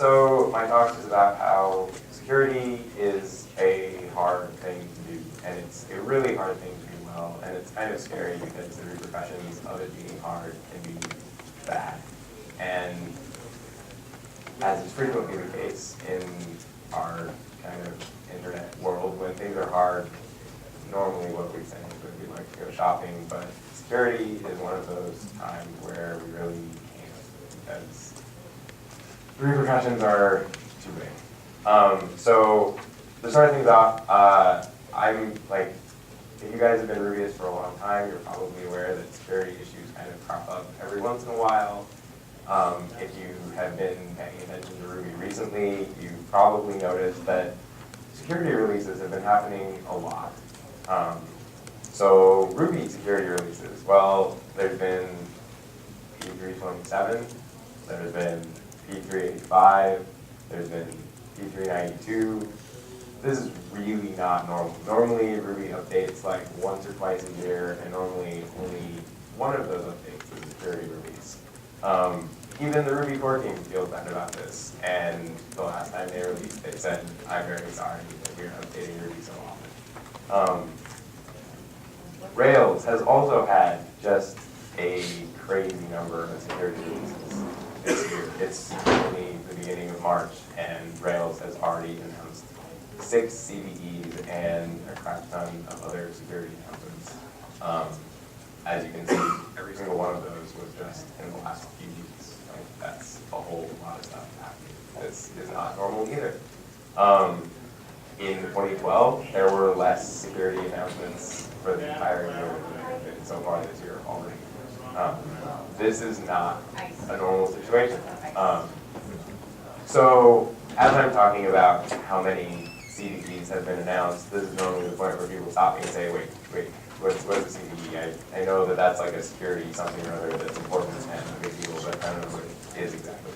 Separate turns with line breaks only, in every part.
So my talk is about how security is a hard thing to do, and it's a really hard thing to do well, and it's kind of scary because the repercussions of it being hard can be bad. And as is frequently the case in our kind of internet world, when things are hard, normally what we say is that we like to go shopping, but security is one of those times where we really can't, because the repercussions are too big. So to start things off, I'm like, if you guys have been Rubyists for a long time, you're probably aware that security issues kind of crop up every once in a while. If you have been paying attention to Ruby recently, you've probably noticed that security releases have been happening a lot. So Ruby security releases, well, there's been P327, there's been P385, there's been P392. This is really not normal. Normally Ruby updates like once or twice a year, and normally only one of those updates is a security release. Even the Ruby core team feels bad about this, and the last time they released, they said, "I'm very sorry that we're updating Ruby so often." Rails has also had just a crazy number of security releases this year. It's only the beginning of March, and Rails has already announced 6 CVEs and a crap ton of other security announcements. As you can see, every single one of those was just in the last few weeks. Like, that's a whole lot of stuff happening. This is not normal either. In 2012, there were less security announcements for the entire year than there have been so far this year already. This is not a normal situation. So as I'm talking about how many CVEs have been announced, this is normally the point where people stop me and say, wait, what's a CVE? I know that that's like a security something or other that's important and a big deal, but I don't know what it is exactly.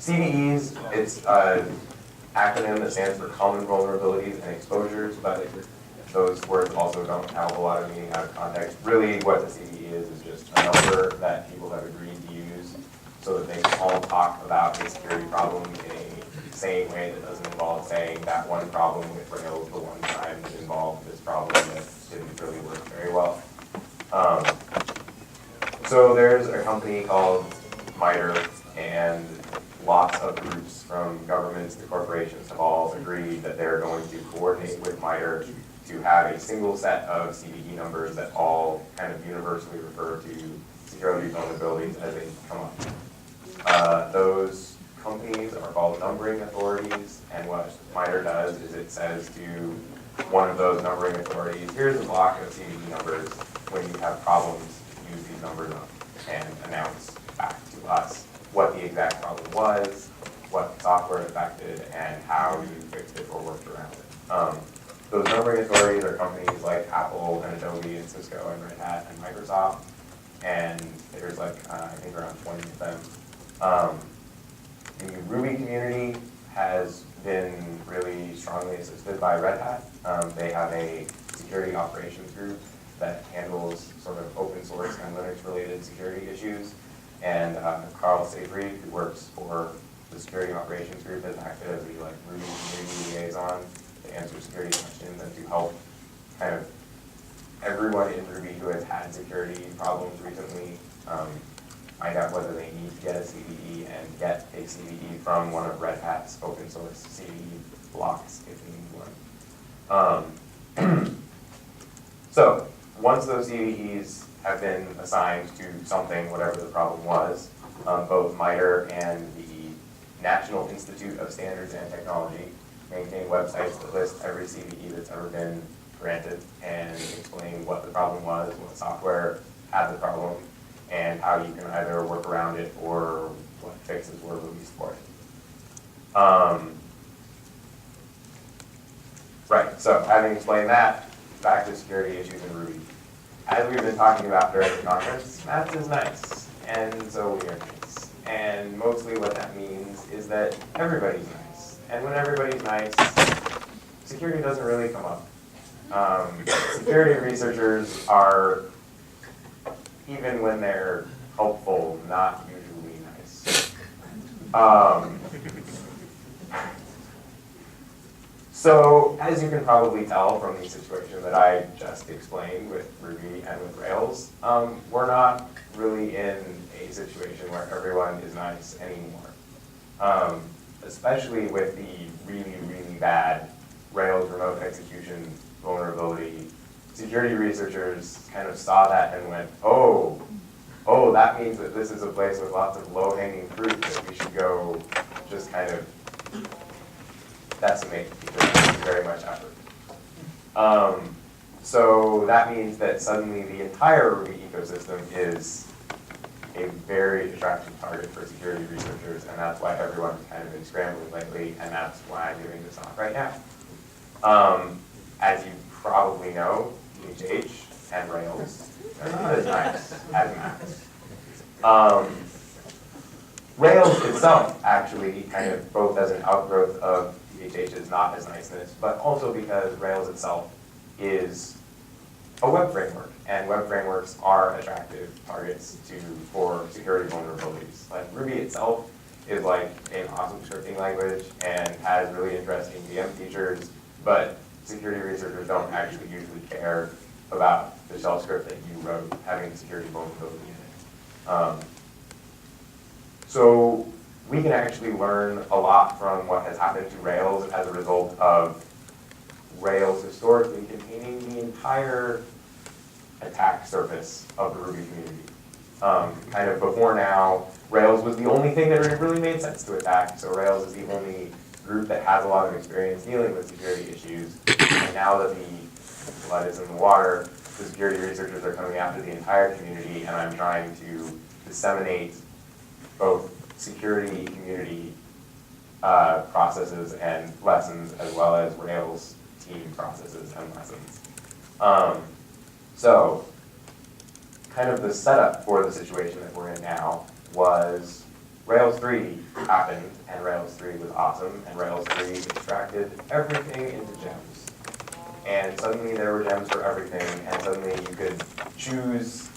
CVEs, it's an acronym that stands for Common Vulnerabilities and Exposures, but those words also don't have a lot of meaning out of context. Really what the CVE is just a number that people have agreed to use so that they can all talk about a security problem in a same way that doesn't involve saying that one problem with Rails the one time that involved this problem that didn't really work very well. So there's a company called MITRE, and lots of groups from governments to corporations have all agreed that they're going to coordinate with MITRE to have a single set of CVE numbers that all kind of universally refer to security vulnerabilities as they come up. Those companies are called numbering authorities, and what MITRE does is it says to one of those numbering authorities, here's a block of CVE numbers. When you have problems, use these numbers up and announce back to us what the exact problem was, what software it affected, and how you fixed it or worked around it. Those numbering authorities are companies like Apple and Adobe and Cisco and Red Hat and Microsoft, and there's like, I think around 20 of them. The Ruby community has been really strongly assisted by Red Hat. They have a security operations group that handles sort of open source and Linux related security issues. And Carl Savory, who works for the security operations group, has acted as the like Ruby community liaison to answer security questions and to help kind of everyone in Ruby who has had security problems recently find out whether they need to get a CVE and get a CVE from one of Red Hat's open source CVE blocks if they need one. So once those CVEs have been assigned to something, whatever the problem was, both MITRE and the National Institute of Standards and Technology maintain websites that list every CVE that's ever been granted and explain what the problem was, what software had the problem, and how you can either work around it or what fixes were released for it. Right, so having explained that, back to security issues in Ruby. As we've been talking about during the conference, math is nice, and so we are nice. And mostly what that means is that everybody's nice. And when everybody's nice, security doesn't really come up. Security researchers are, even when they're helpful, not usually nice. So, as you can probably tell from the situation that I just explained with Ruby and with Rails, we're not really in a situation where everyone is nice anymore. Especially with the really, really bad Rails remote execution vulnerability. Security researchers kind of saw that and went, oh, that means that this is a place with lots of low-hanging fruit that we should go just kind of decimate because it's very much effort. So that means that suddenly the entire Ruby ecosystem is a very attractive target for security researchers, and that's why everyone's kind of been scrambling lately, and that's why I'm giving this talk right now. As you probably know, PHH and Rails are not as nice as Max. Rails itself, actually, kind of both as an outgrowth of PHH is not as niceness, but also because Rails itself is a web framework, and web frameworks are attractive targets for security vulnerabilities. Like Ruby itself is like an awesome scripting language and has really interesting VM features, but security researchers don't actually usually care about the shell script that you wrote having security vulnerability in it. So we can actually learn a lot from what has happened to Rails as a result of Rails historically containing the entire attack surface of the Ruby community. Kind of before now, Rails was the only thing that really made sense to attack, so Rails is the only group that has a lot of experience dealing with security issues. And now that the blood is in the water, the security researchers are coming after the entire community, and I'm trying to disseminate both security community processes and lessons, as well as Rails team processes and lessons. So, kind of the setup for the situation that we're in now was Rails 3 happened, and Rails 3 was awesome, and Rails 3 extracted everything into gems. And suddenly there were gems for everything, and suddenly you could choose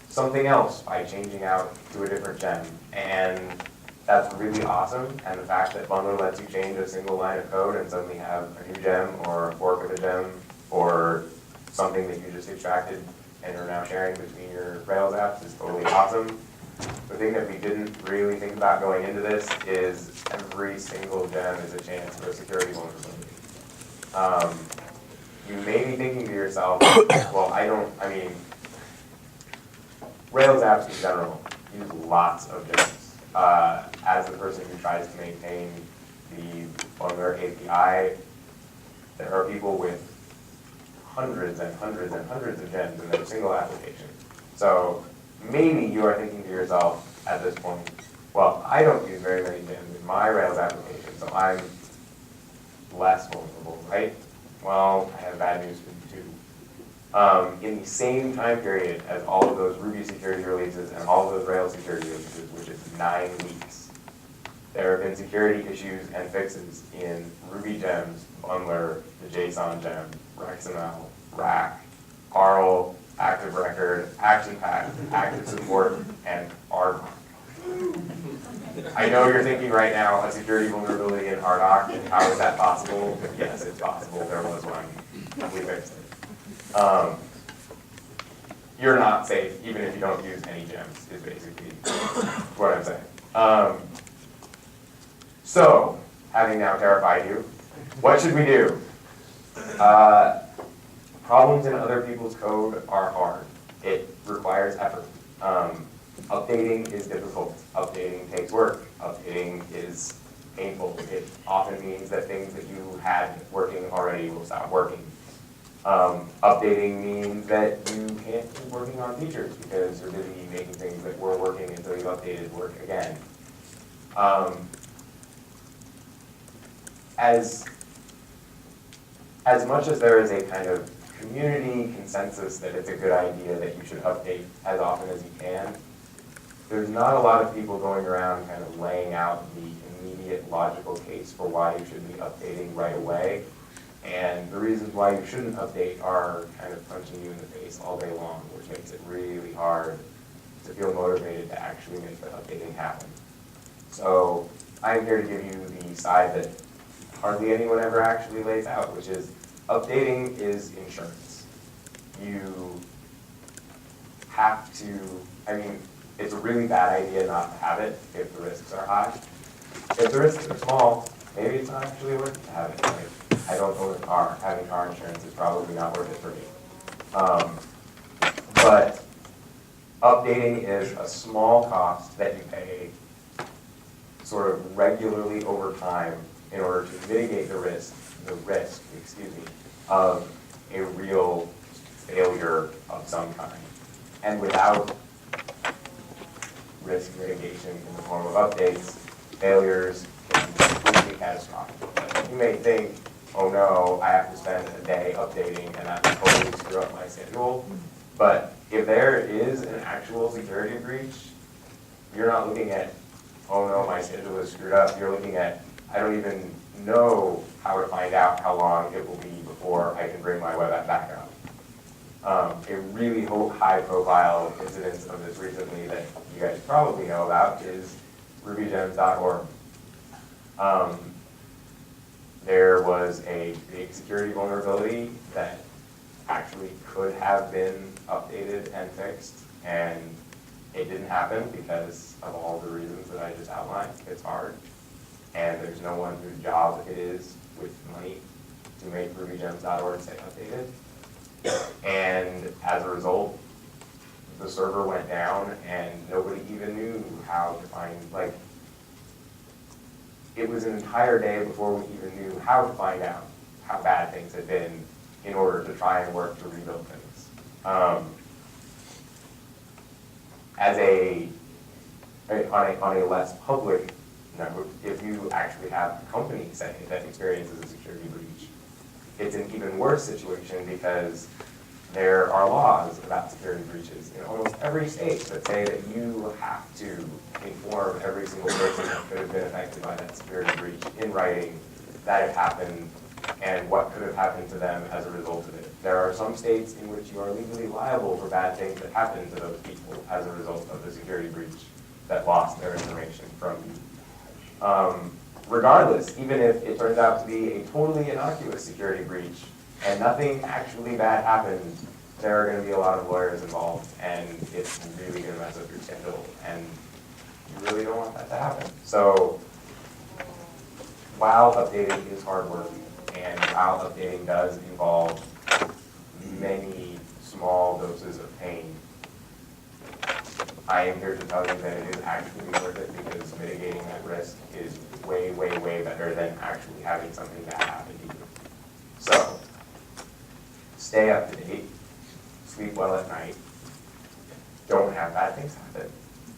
something else by changing out to a different gem. And that's really awesome, and the fact that Bundler lets you change a single line of code and suddenly have a new gem or a fork of a gem or something that you just extracted and are now sharing between your Rails apps is totally awesome. The thing that we didn't really think about going into this is every single gem is a chance for a security vulnerability. You may be thinking to yourself, well, Rails apps in general use lots of gems. As the person who tries to maintain the Bundler API, there are people with hundreds and hundreds and hundreds of gems in their single application. So maybe you are thinking to yourself at this point, well, I don't use very many gems in my Rails application, so I'm less vulnerable, right? Well, I have bad news for you too. In the same time period as all of those Ruby security releases and all of those Rails security releases, which is 9 weeks, there have been security issues and fixes in Ruby gems, Bundler, the JSON gem, RexML, Rack, Arl, Active Record, Action Pack, Active Support, and RDoc. I know you're thinking right now, a security vulnerability in RDoc, and how is that possible? Yes, it's possible. There was one. We fixed it. You're not safe, even if you don't use any gems, is basically what I'm saying. So, having now terrified you, what should we do? Problems in other people's code are hard. It requires effort. Updating is difficult. Updating takes work. Updating is painful. It often means that things that you had working already will stop working. Updating means that you can't keep working on features because you're busy making things that were working until you updated work again. As much as there is a kind of community consensus that it's a good idea that you should update as often as you can, there's not a lot of people going around kind of laying out the immediate logical case for why you should be updating right away. And the reasons why you shouldn't update are kind of punching you in the face all day long, which makes it really hard to feel motivated to actually make the updating happen. So I'm here to give you the side that hardly anyone ever actually lays out, which is updating is insurance. You have to, I mean, it's a really bad idea not to have it if the risks are high. If the risks are small, maybe it's not actually worth it to have it. Like, I don't own a car. Having car insurance is probably not worth it for me. But updating is a small cost that you pay sort of regularly over time in order to mitigate the risk, of a real failure of some kind. And without risk mitigation in the form of updates, failures can be completely catastrophic. You may think, oh no, I have to spend a day updating and that will totally screw up my schedule. But if there is an actual security breach, you're not looking at, oh no, my schedule is screwed up. You're looking at, I don't even know how to find out how long it will be before I can bring my web app back up. A really high-profile incident of this recently that you guys probably know about is rubygems.org. There was a big security vulnerability that actually could have been updated and fixed, and it didn't happen because of all the reasons that I just outlined. It's hard, and there's no one whose job it is with money to make rubygems.org stay updated. And as a result, the server went down and nobody even knew how to find, like, it was an entire day before we even knew how to find out how bad things had been in order to try and work to rebuild things. On a less public note, if you actually have a company, say, that experiences a security breach, it's an even worse situation because there are laws about security breaches in almost every state that say that you have to inform every single person that could have been affected by that security breach in writing that it happened and what could have happened to them as a result of it. There are some states in which you are legally liable for bad things that happen to those people as a result of the security breach that lost their information from you. Regardless, even if it turns out to be a totally innocuous security breach and nothing actually bad happened, there are going to be a lot of lawyers involved, and it's really going to mess up your schedule, and you really don't want that to happen. So while updating is hard work, and while updating does involve many small doses of pain, I am here to tell you that it is actually worth it because mitigating that risk is way, way, way better than actually having something bad happen to you. So, stay up to date, sleep well at night, don't have bad things happen.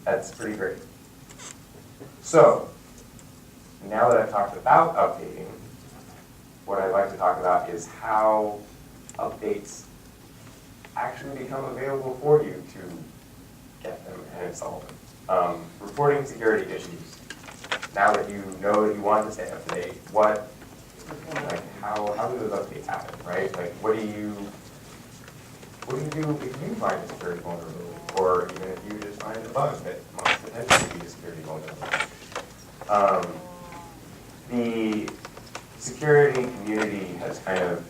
That's pretty great. So, now that I've talked about updating, what I'd like to talk about is how updates actually become available for you to get them and install them. Reporting security issues. Now that you know that you want to stay up to date, how do those updates happen, right? Like, what do you do if you find a security vulnerability, or even if you just find a bug that must potentially be a security vulnerability? The security community has kind of,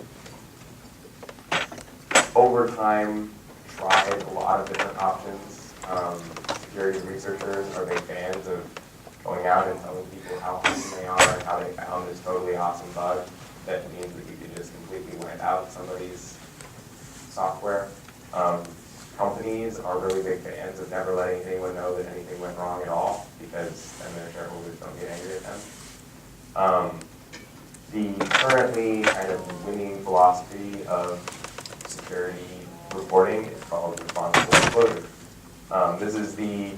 over time, tried a lot of different options. Security researchers are big fans of going out and telling people how awesome they are and how they found this totally awesome bug that means that you could just completely wipe out somebody's software. Companies are really big fans of never letting anyone know that anything went wrong at all, because then their shareholders don't get angry at them. The currently kind of winning philosophy of security reporting is called responsible disclosure. This is the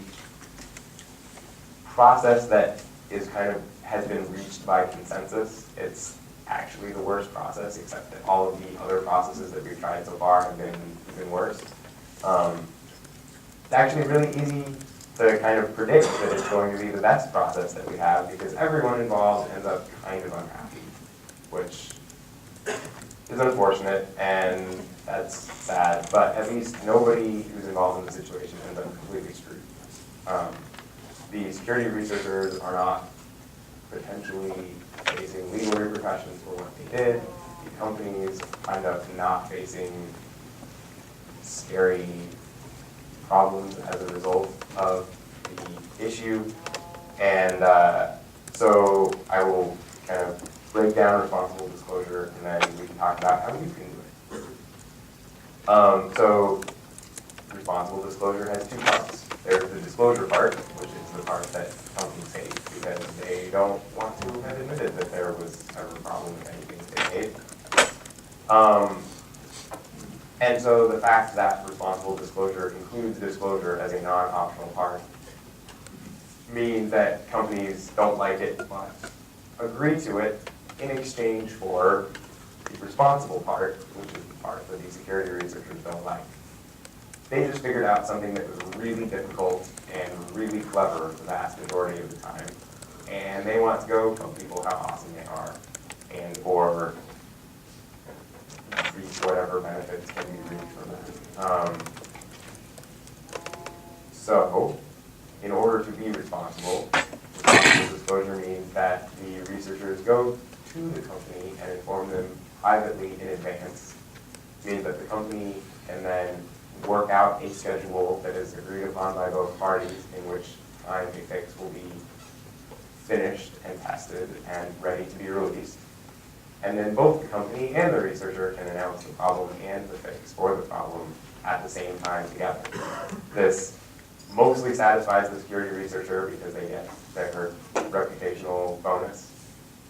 process that is has been reached by consensus. It's actually the worst process, except that all of the other processes that we've tried so far have been even worse. It's actually really easy to kind of predict that it's going to be the best process that we have, because everyone involved ends up kind of unhappy, which is unfortunate, and that's sad, but at least nobody who's involved in the situation ends up completely screwed. the security researchers are not potentially facing legal repercussions for what they did. The companies end up not facing scary problems as a result of the issue. And so I will kind of break down responsible disclosure, and then we can talk about how you can do it. So responsible disclosure has two parts. There's the disclosure part, which is the part that companies hate because they don't want to have admitted that there was ever a problem with anything they made. And so the fact that responsible disclosure includes disclosure as a non-optional part means that companies don't like it but agree to it in exchange for the responsible part, which is the part that these security researchers don't like. They just figured out something that was really difficult and really clever the vast majority of the time, and they want to go tell people how awesome they are, and or reach whatever benefits can be reached from that. So, in order to be responsible disclosure means that the researchers go to the company and inform them privately in advance. It means that the company can then work out a schedule that is agreed upon by both parties in which time a fix will be finished and tested and ready to be released. And then both the company and the researcher can announce the problem and the fix for the problem at the same time together. This mostly satisfies the security researcher because they get their reputational bonus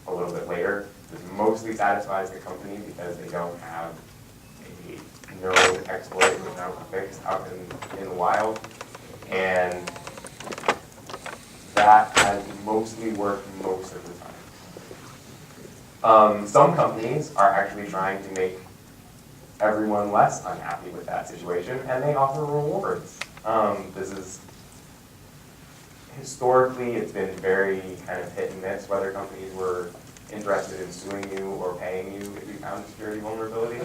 a little bit later. This mostly satisfies the company because they don't have a known exploit without a fix out in the wild. And that has mostly worked most of the time. Some companies are actually trying to make everyone less unhappy with that situation, and they offer rewards. This is historically, it's been very kind of hit and miss whether companies were interested in suing you or paying you if you found a security vulnerability.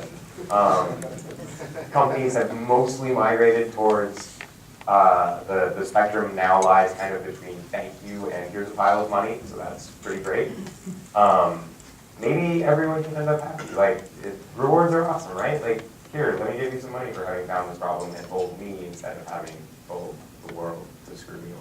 Companies have mostly migrated towards the spectrum now lies kind of between thank you and here's a pile of money, so that's pretty great. Maybe everyone can end up happy. Like, rewards are awesome, right? Like, here, let me give you some money for having found this problem and told me instead of having told the world to screw me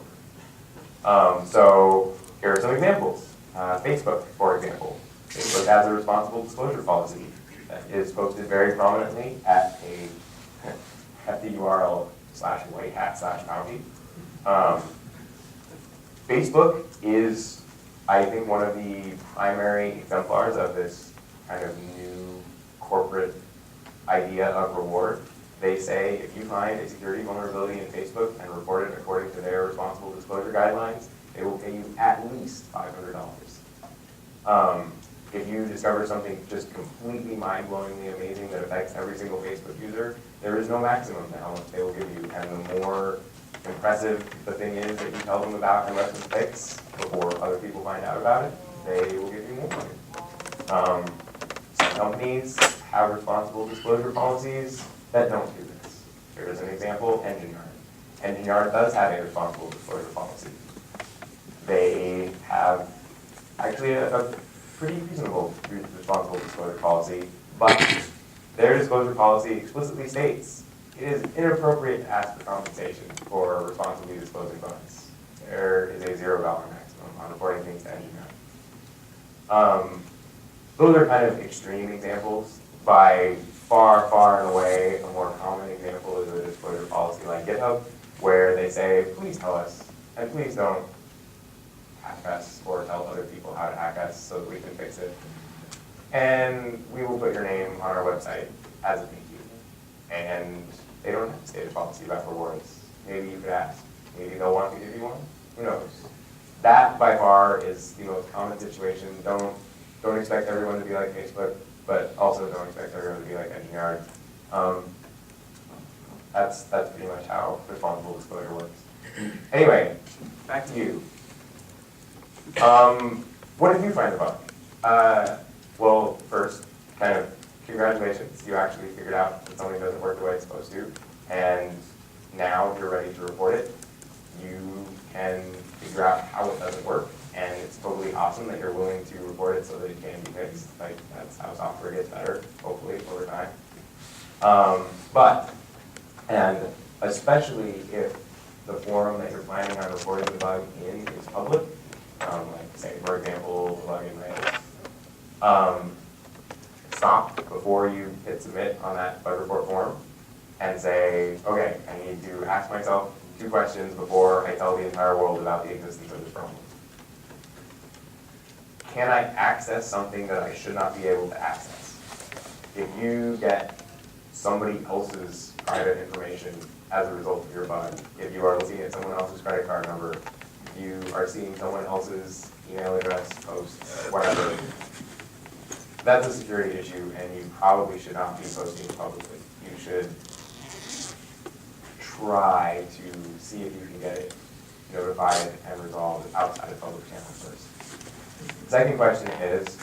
over. So here are some examples. Facebook, for example. Facebook has a responsible disclosure policy that is posted very prominently at the URL /whitehat/bounty. Facebook is, I think, one of the primary exemplars of this kind of new corporate idea of reward. They say if you find a security vulnerability in Facebook and report it according to their responsible disclosure guidelines, they will pay you at least $500. If you discover something just completely mind-blowingly amazing that affects every single Facebook user, there is no maximum to how much they will give you. And the more impressive the thing is that you tell them about and let them fix before other people find out about it, they will give you more money. Some companies have responsible disclosure policies that don't do this. Here's an example, Engine Yard. Engine Yard does have a responsible disclosure policy. They have actually a pretty reasonable responsible disclosure policy, but their disclosure policy explicitly states it is inappropriate to ask for compensation for responsibly disclosing bonus. There is a $0 maximum on reporting things to Engine Yard. Those are kind of extreme examples. By far, far and away, a more common example is a disclosure policy like GitHub, where they say, please tell us, and please don't hack us or tell other people how to hack us so that we can fix it. And we will put your name on our website as a thank you. And they don't have to state a policy about rewards. Maybe you could ask. Maybe they'll want to give you one. Who knows? That, by far, is the most common situation. Don't expect everyone to be like Facebook, but also don't expect everyone to be like Engine Yard. That's pretty much how responsible disclosure works. Anyway, back to you. What did you find the bug? Well, first, kind of congratulations. You actually figured out that something doesn't work the way it's supposed to, and now you're ready to report it. you can figure out how it doesn't work, and it's totally awesome that you're willing to report it so that it can be fixed. Like, that's how software gets better, hopefully, over time. And especially if the forum that you're planning on reporting the bug in is public, like say, for example, the bug in Rails, stop before you hit submit on that bug report form and say, okay, I need to ask myself 2 questions before I tell the entire world about the existence of this problem. Can I access something that I should not be able to access? If you get somebody else's private information as a result of your bug, if you are looking at someone else's credit card number, if you are seeing someone else's email address, post, whatever, that's a security issue, and you probably should not be posting it publicly. You should try to see if you can get it notified and resolved outside of public channels first. The second question is,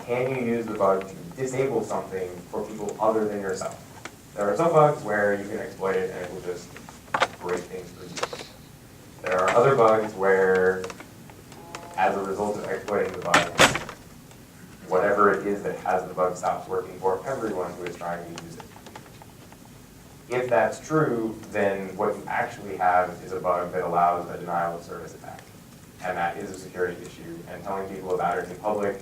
can you use the bug to disable something for people other than yourself? There are some bugs where you can exploit it and it will just break things for you. There are other bugs where, as a result of exploiting the bug, whatever it is that has the bug stops working for everyone who is trying to use it. If that's true, then what you actually have is a bug that allows a denial of service attack. And that is a security issue. And telling people about it in public,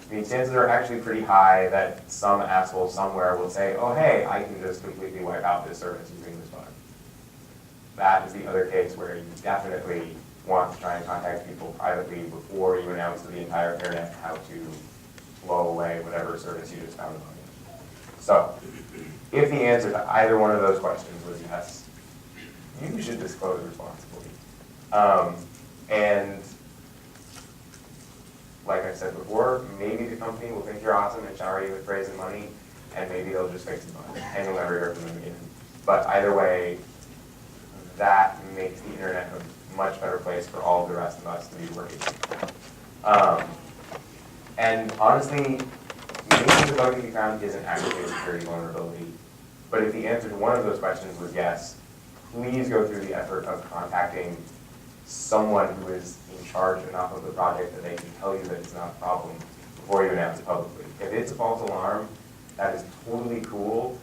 I mean, chances are actually pretty high that some asshole somewhere will say, oh, hey, I can just completely wipe out this service using this bug. That is the other case where you definitely want to try and contact people privately before you announce to the entire internet how to blow away whatever service you just found a bug in. So, if the answer to either one of those questions was yes, you should disclose responsibly. And like I said before, maybe the company will think you're awesome and shower you with praise and money, and maybe they'll just fix the bug, and you'll never hear from them again. But either way, that makes the internet a much better place for all of the rest of us to be working. And honestly, maybe the bug that you found isn't actually a security vulnerability, but if the answer to one of those questions was yes, please go through the effort of contacting someone who is in charge enough of the project that they can tell you that it's not a problem before you announce it publicly. If it's a false alarm, that is totally cool.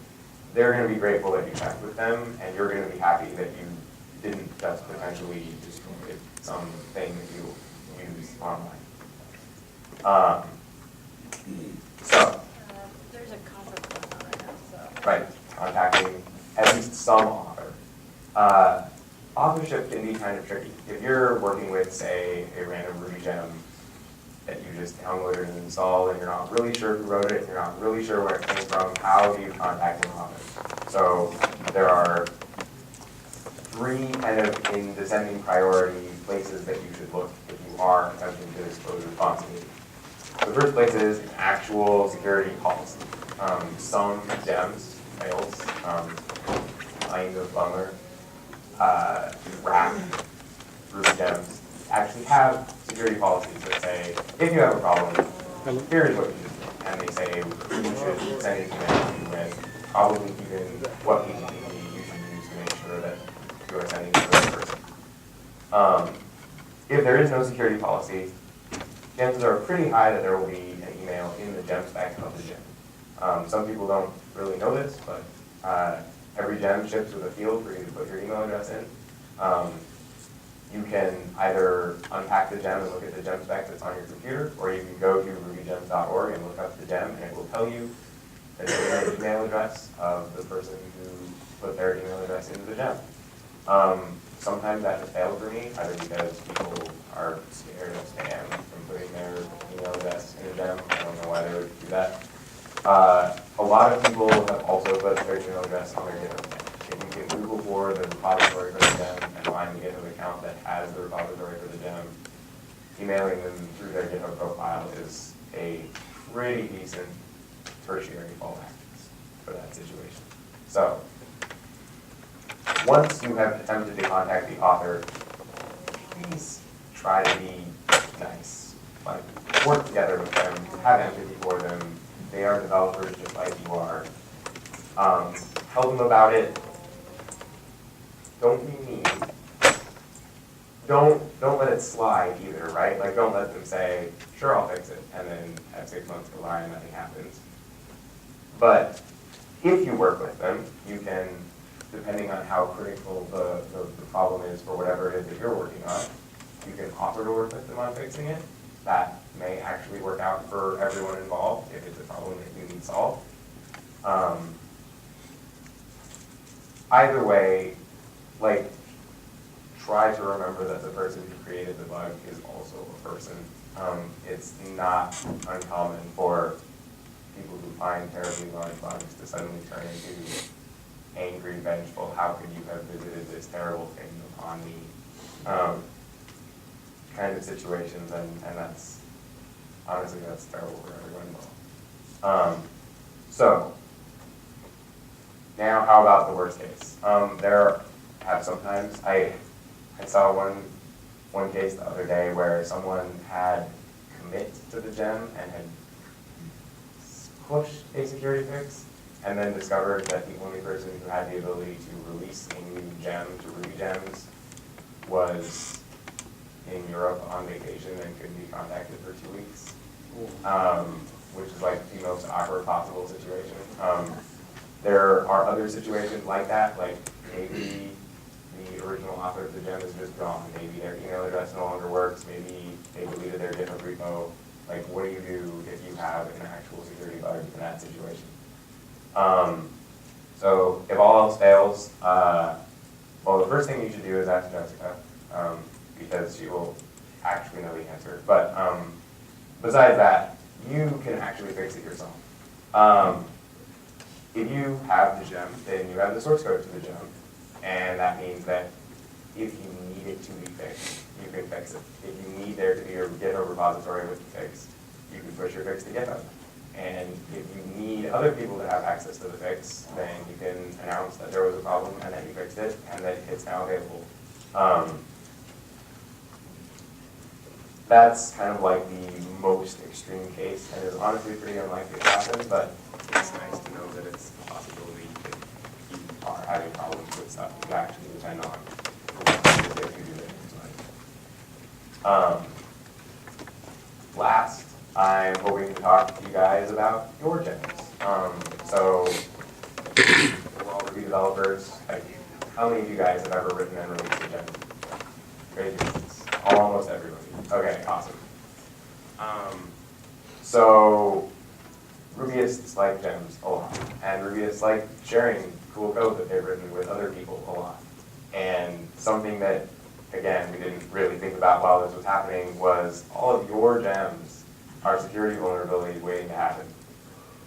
They're going to be grateful that you checked with them, and you're going to be happy that you didn't just potentially destroy something that you use online.
There's a conflict going on right now, so.
Right, contacting at least some author. Authorship can be kind of tricky. If you're working with, say, a random Ruby gem that you just downloaded and installed, and you're not really sure who wrote it, you're not really sure where it came from, how do you contact an author? So there are 3 kind of in descending priority places that you should look if you are attempting to disclose responsibly. The first place is an actual security policy. Some gems, Rails, kind of bummer, wrap, Ruby gems, actually have security policies that say, if you have a problem, here's what you should do. And they say you should send an email to you and probably even what PGP you should use to make sure that you are sending it to the right person. If there is no security policy, chances are pretty high that there will be an email in the gem spec of the gem. Some people don't really know this, but every gem ships with a field for you to put your email address in. You can either unpack the gem and look at the gem spec that's on your computer, or you can go to rubygems.org and look up the gem, and it will tell you the email address of the person who put their email address into the gem. Sometimes that has failed for me, either because people are scared of spam from putting their email address in a gem. I don't know why they would do that. A lot of people have also put their email address on their GitHub account. If you can Google for the repository for the gem and find the GitHub account that has the repository for the gem, emailing them through their GitHub profile is a pretty decent tertiary fallback for that situation. So, once you have attempted to contact the author, please try to be nice. Like, work together with them, have empathy for them. They are developers just like you are. Tell them about it. Don't be mean. don't let it slide either, right? Like, don't let them say, sure, I'll fix it, and then have 6 months go by and nothing happens. But if you work with them, you can, depending on how critical the problem is for whatever it is that you're working on, you can offer to work with them on fixing it. That may actually work out for everyone involved if it's a problem that you need solved. Either way, like, try to remember that the person who created the bug is also a person. It's not uncommon for people who find terribly large bugs to suddenly turn into angry, vengeful, how could you have visited this terrible thing upon me, kind of situations, and that's, honestly, that's terrible for everyone involved. So, now how about the worst case? There have sometimes, I saw one case the other day where someone had commit to the gem and had pushed a security fix, and then discovered that the only person who had the ability to release a new gem to Ruby gems was in Europe on vacation and couldn't be contacted for 2 weeks, which is like the most awkward possible situation. There are other situations like that, like maybe the original author of the gem is just gone, maybe their email address no longer works, maybe they deleted their GitHub repo. Like, what do you do if you have an actual security bug in that situation? So if all else fails, well, the first thing you should do is ask Jessica, because she will actually know the answer. But besides that, you can actually fix it yourself. If you have the gem, then you have the source code to the gem, and that means that if you need it to be fixed, you can fix it. If you need there to be a GitHub repository with the fix, you can push your fix to GitHub. And if you need other people to have access to the fix, then you can announce that there was a problem and that you fixed it and that it's now available. That's kind of like the most extreme case, and is honestly pretty unlikely to happen, but it's nice to know that it's a possibility if you are having problems with stuff you actually depend on if you do it. Last, I'm hoping to talk to you guys about your gems. So, we're all Ruby developers. How many of you guys have ever written and released a gem? Raise your hands. Almost everybody. Okay, awesome. So, Rubyists like gems a lot, and Rubyists like sharing cool code that they've written with other people a lot. And something that, again, we didn't really think about while this was happening was all of your gems are security vulnerabilities waiting to happen.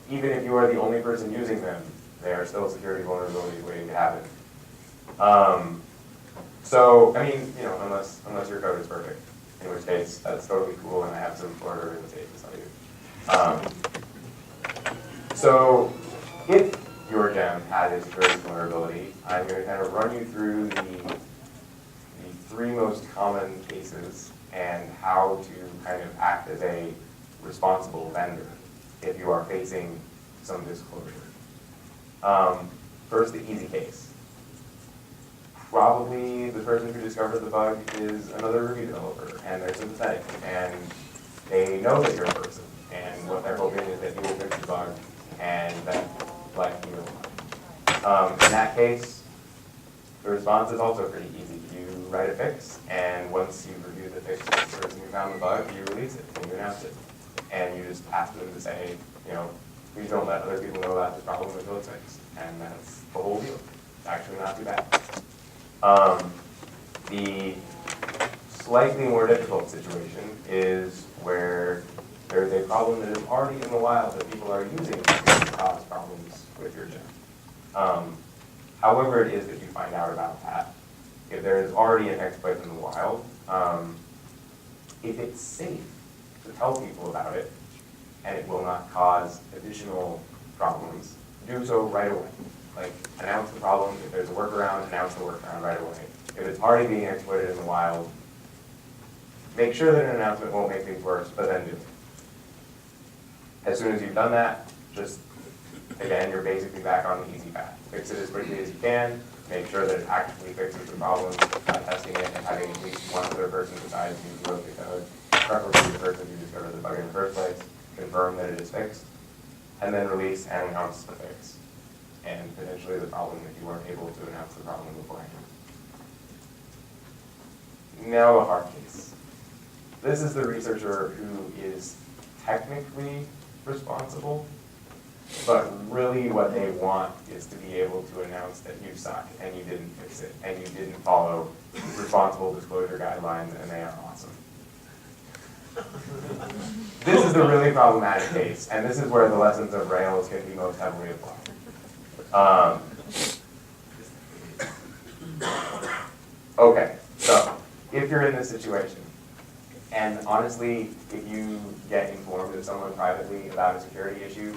Even if you are the only person using them, they are still security vulnerabilities waiting to happen. So, I mean, you know, unless your code is perfect, in which case that's totally cool, and I have some Florida real estate to tell you. So, if your gem has a security vulnerability, I'm going to kind of run you through the 3 most common cases and how to kind of act as a responsible vendor if you are facing some disclosure. First, the easy case. Probably the person who discovered the bug is another Ruby developer, and they're sympathetic, and they know that you're a person, and what they're hoping is that you will fix the bug, and that life can go on. In that case, the response is also pretty easy. You write a fix, and once you review the fix with the person who found the bug, you release it, and you announce it. And you just ask them to say, you know, please don't let other people know about this problem until it's fixed. And that's the whole deal. It's actually not too bad. The slightly more difficult situation is where there's a problem that is already in the wild that people are using to cause problems with your gem. However it is that you find out about that, if there is already an exploit in the wild, if it's safe to tell people about it, and it will not cause additional problems, do so right away. Like, announce the problem. If there's a workaround, announce the workaround right away. If it's already being exploited in the wild, make sure that an announcement won't make things worse, but then do it. As soon as you've done that, just again, you're basically back on the easy path. Fix it as quickly as you can, make sure that it actually fixes the problem by testing it and having at least one other person besides you who wrote the code, preferably the person who discovered the bug in the first place, confirm that it is fixed, and then release and announce the fix. And potentially the problem if you weren't able to announce the problem beforehand. Now a hard case. This is the researcher who is technically responsible, but really what they want is to be able to announce that you suck and you didn't fix it and you didn't follow responsible disclosure guidelines and they are awesome. This is the really problematic case, and this is where the lessons of Rails can be most heavily applied. Okay, so if you're in this situation, and honestly, if you get informed of someone privately about a security issue,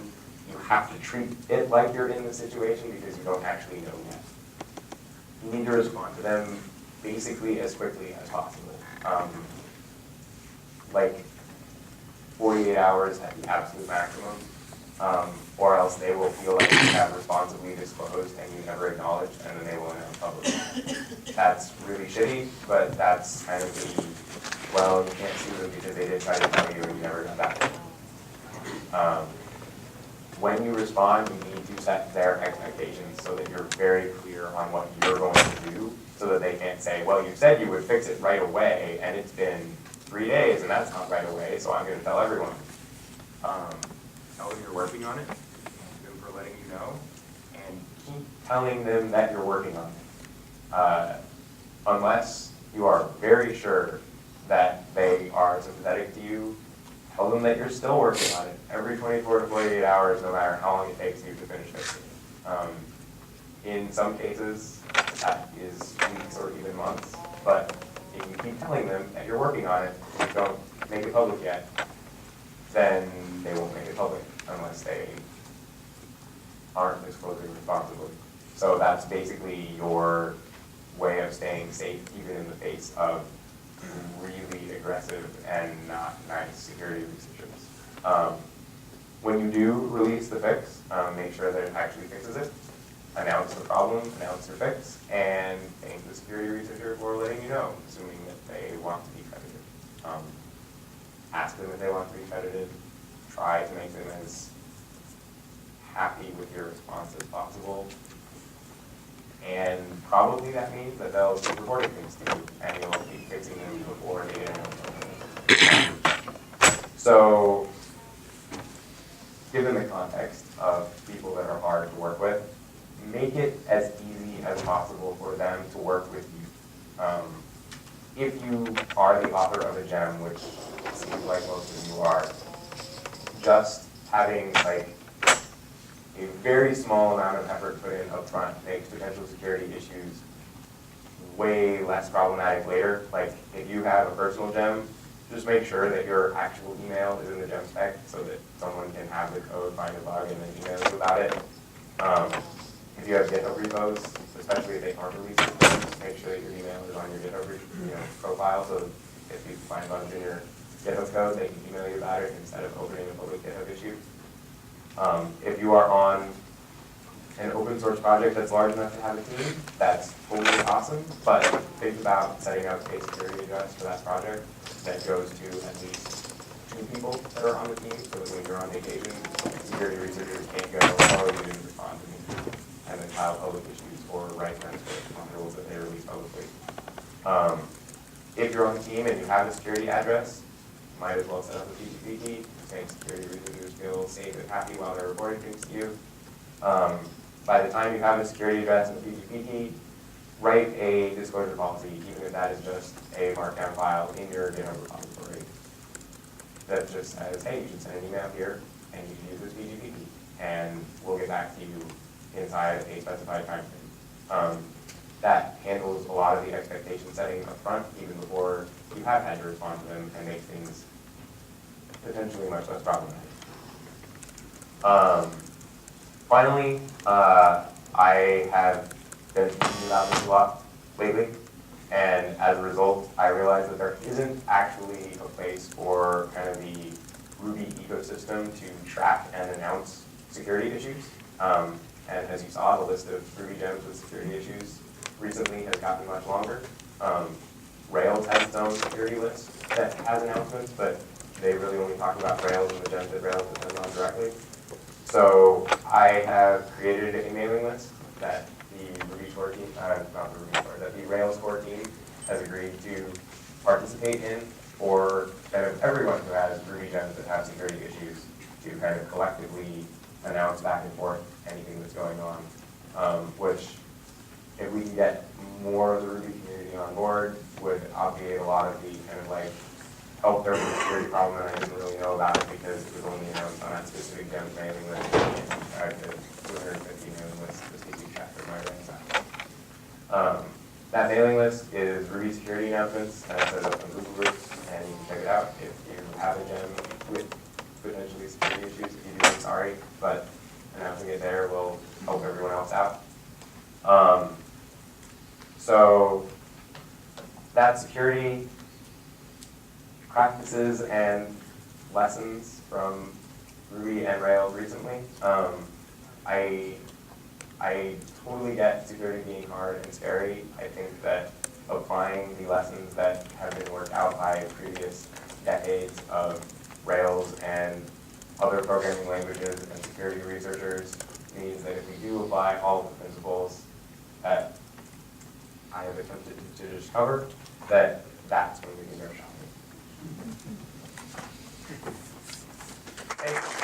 you have to treat it like you're in the situation because you don't actually know yet. You need to respond to them basically as quickly as possible. Like 48 hours at the absolute maximum, or else they will feel like you have responsibly disclosed and you never acknowledged, and then they will announce publicly. That's really shitty, but that's kind of the, well, you can't sue them because they did try to tell you and you never got back. When you respond, you need to set their expectations so that you're very clear on what you're going to do, so that they can't say, well, you said you would fix it right away, and it's been 3 days, and that's not right away, so I'm going to tell everyone. Tell them you're working on it, thank them for letting you know, and keep telling them that you're working on it. Unless you are very sure that they are sympathetic to you, tell them that you're still working on it every 24 to 48 hours, no matter how long it takes you to finish fixing it. In some cases, that is weeks or even months, but if you keep telling them that you're working on it, and you don't make it public yet, then they won't make it public unless they aren't disclosing responsibly. So that's basically your way of staying safe, even in the face of really aggressive and not nice security researchers. When you do release the fix, make sure that it actually fixes it. Announce the problem, announce your fix, and thank the security researcher for letting you know, assuming that they want to be credited. Ask them if they want to be credited. Try to make them as happy with your response as possible. And probably that means that they'll keep reporting things to you, and you'll keep fixing them before they announce. So, given the context of people that are hard to work with, make it as easy as possible for them to work with you. If you are the author of a gem, which seems like most of you are, just having like a very small amount of effort put in up front makes potential security issues way less problematic later. Like if you have a personal gem, just make sure that your actual email is in the gem spec so that someone can have the code, find the bug, and then email you about it. If you have GitHub repos, especially if they aren't releasing things, make sure that your email is on your GitHub profile, so if you find bugs in your GitHub code, they can email you about it instead of opening a public GitHub issue. If you are on an open source project that's large enough to have a team, that's totally awesome, but think about setting up a security address for that project that goes to at least 2 people that are on the team, so that when you're on vacation, security researchers can't go, oh, you didn't respond to me, and then file public issues or write transcripts on rules that they release publicly. If you're on the team and you have a security address, you might as well set up a PGP key, make security researchers feel safe and happy while they're reporting things to you. By the time you have a security address and a PGP key, write a disclosure policy, even if that is just a markdown file in your GitHub repository that just says, hey, you should send an email here, and you can use this PGP key, and we'll get back to you inside a specified time frame. That handles a lot of the expectation setting up front, even before you have had to respond to them, and makes things potentially much less problematic. Finally, I have been thinking about this a lot lately, and as a result, I realized that there isn't actually a place for kind of the Ruby ecosystem to track and announce security issues. And as you saw, the list of Ruby gems with security issues recently has gotten much longer. Rails has its own security list that has announcements, but they really only talk about Rails and the gems that Rails depends on directly. So I have created a mailing list that the Ruby core team, not the Ruby core, that the Rails core team has agreed to participate in for kind of everyone who has Ruby gems that have security issues to kind of collectively announce back and forth anything that's going on, which if we can get more of the Ruby community on board would obviate a lot of the kind of like, help there was a security problem and I didn't really know about it because it was only announced on that specific gems mailing list. I had the 250 mailing list just to keep track of my ranks. That mailing list is Ruby security announcements and it says up in Google groups and you can check it out if you have a gem with potentially security issues. If you do, I'm sorry, but announcing it there will help everyone else out. So that security practices and lessons from Ruby and Rails recently. I totally get security being hard and scary. I think that applying the lessons that have been worked out by previous decades of Rails and other programming languages and security researchers means that if we do apply all the principles that I have attempted to just cover, that's when we can go shopping. Thanks.